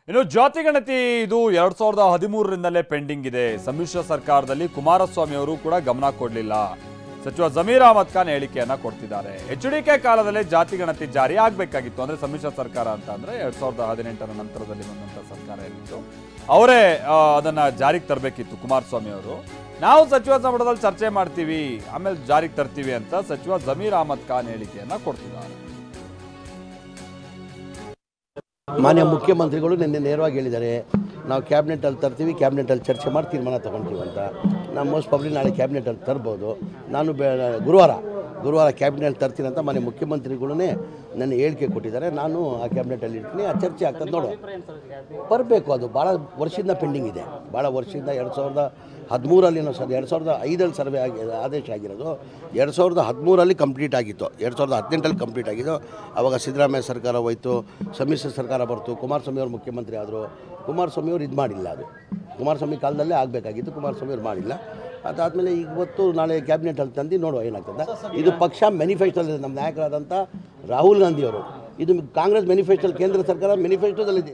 ಇನ್ನು ಜಾತಿ ಗಣತಿ ಇದು 2013ರಿಂದಲೇ ಪೆಂಡಿಂಗ್ ಇದೆ. ಸಮ್ಮಿಶ್ರ ಸರ್ಕಾರದಲ್ಲಿ ಕುಮಾರಸ್ವಾಮಿ ಅವರು ಕೂಡ ಗಮನ ಕೊಡಲಿಲ್ಲ. ಸಚಿವ ಜಮೀರ್ ಅಹಮದ್ ಖಾನ್ ಹೇಳಿಕೆಯನ್ನ ಕೊಡ್ತಿದ್ದಾರೆ. ಎಚ್ಡಿಕೆ ಕಾಲದಲ್ಲೇ ಜಾತಿ ಗಣತಿ ಜಾರಿ ಆಗಬೇಕಾಗಿತ್ತು. ಅಂದ್ರೆ ಸಮ್ಮಿಶ್ರ ಸರ್ಕಾರ ಅಂತ ಅಂದ್ರೆ 2018ರ ನಂತರದಲ್ಲಿ ಬಂದಂತ ಸರ್ಕಾರ ಏನಿತ್ತು ಅವರೇ ಅದನ್ನ ಜಾರಿಗೆ ತರಬೇಕಿತ್ತು ಕುಮಾರಸ್ವಾಮಿ ಅವರು. ನಾವು ಸಚಿವ ಸಂಪುಟದಲ್ಲಿ ಚರ್ಚೆ ಮಾಡ್ತೀವಿ, ಆಮೇಲೆ ಜಾರಿಗೆ ತರ್ತೀವಿ ಅಂತ ಸಚಿವ ಜಮೀರ್ ಅಹಮದ್ ಖಾನ್ ಹೇಳಿಕೆಯನ್ನ ಕೊಡ್ತಿದ್ದಾರೆ. ಮಾನ್ಯ ಮುಖ್ಯಮಂತ್ರಿಗಳು ನಿನ್ನೆ ನೇರವಾಗಿ ಹೇಳಿದ್ದಾರೆ, ನಾವು ಕ್ಯಾಬಿನೆಟಲ್ಲಿ ತರ್ತೀವಿ, ಕ್ಯಾಬಿನೆಟಲ್ಲಿ ಚರ್ಚೆ ಮಾಡಿ ತೀರ್ಮಾನ ತೊಗೊಳ್ತೀವಿ ಅಂತ. ನಾವು ಮೋಸ್ಟ್ ಪ್ರಾಬಬ್ಲಿ ನಾಳೆ ಕ್ಯಾಬಿನೆಟಲ್ಲಿ ತರ್ಬೋದು. ನಾನು ಗುರುವಾರ ಕ್ಯಾಬಿನೆಟ್ ತರ್ತೀನಿ ಅಂತ ಮಾನ್ಯ ಮುಖ್ಯಮಂತ್ರಿಗಳೇ ನನ್ನ ಹೇಳಿಕೆ ಕೊಟ್ಟಿದ್ದಾರೆ. ನಾನು ಆ ಕ್ಯಾಬಿನೆಟಲ್ಲಿ ಇರ್ತೀನಿ, ಆ ಚರ್ಚೆ ಆಗ್ತದೆ. ನೋಡು, ಬರಬೇಕು. ಅದು ಭಾಳ ವರ್ಷದಿಂದ ಪೆಂಡಿಂಗ್ ಇದೆ. ಭಾಳ ವರ್ಷದಿಂದ 2013ರಲ್ಲಿ 2005ರಲ್ಲಿ ಸರ್ವೆ ಆದೇಶ ಆಗಿರೋದು. 2013ರಲ್ಲಿ ಕಂಪ್ಲೀಟ್ ಆಗಿತ್ತು, 2018ರಲ್ಲಿ ಕಂಪ್ಲೀಟ್ ಆಗಿದ್ದು. ಆವಾಗ ಸಿದ್ದರಾಮಯ್ಯ ಸರ್ಕಾರ ಹೋಯಿತು, ಸಮ್ಮಿಶ್ರ ಸರ್ಕಾರ ಬರ್ತು, ಕುಮಾರಸ್ವಾಮಿ ಅವರು ಮುಖ್ಯಮಂತ್ರಿ ಆದರು. ಕುಮಾರಸ್ವಾಮಿ ಅವರು ಇದು ಮಾಡಿಲ್ಲ. ಅದು ಕುಮಾರಸ್ವಾಮಿ ಕಾಲದಲ್ಲೇ ಆಗಬೇಕಾಗಿತ್ತು, ಕುಮಾರಸ್ವಾಮಿ ಅವರು ಮಾಡಿಲ್ಲ. ಅದಾದಮೇಲೆ ಇವತ್ತು ನಾಳೆ ಕ್ಯಾಬಿನೆಟಲ್ಲಿ ತಂದು ನೋಡುವ ಏನಾಗ್ತದೆ. ಇದು ಪಕ್ಷ ಮ್ಯಾನಿಫೆಸ್ಟೋದಲ್ಲಿದೆ. ನಮ್ಮ ನಾಯಕರಾದಂಥ ರಾಹುಲ್ ಗಾಂಧಿ ಅವರು ಇದು ಕಾಂಗ್ರೆಸ್ ಮ್ಯಾನಿಫೆಸ್ಟೋಲ್ಲಿ, ಕೇಂದ್ರ ಸರ್ಕಾರ ಮ್ಯಾನಿಫೆಸ್ಟೋದಲ್ಲಿದೆ.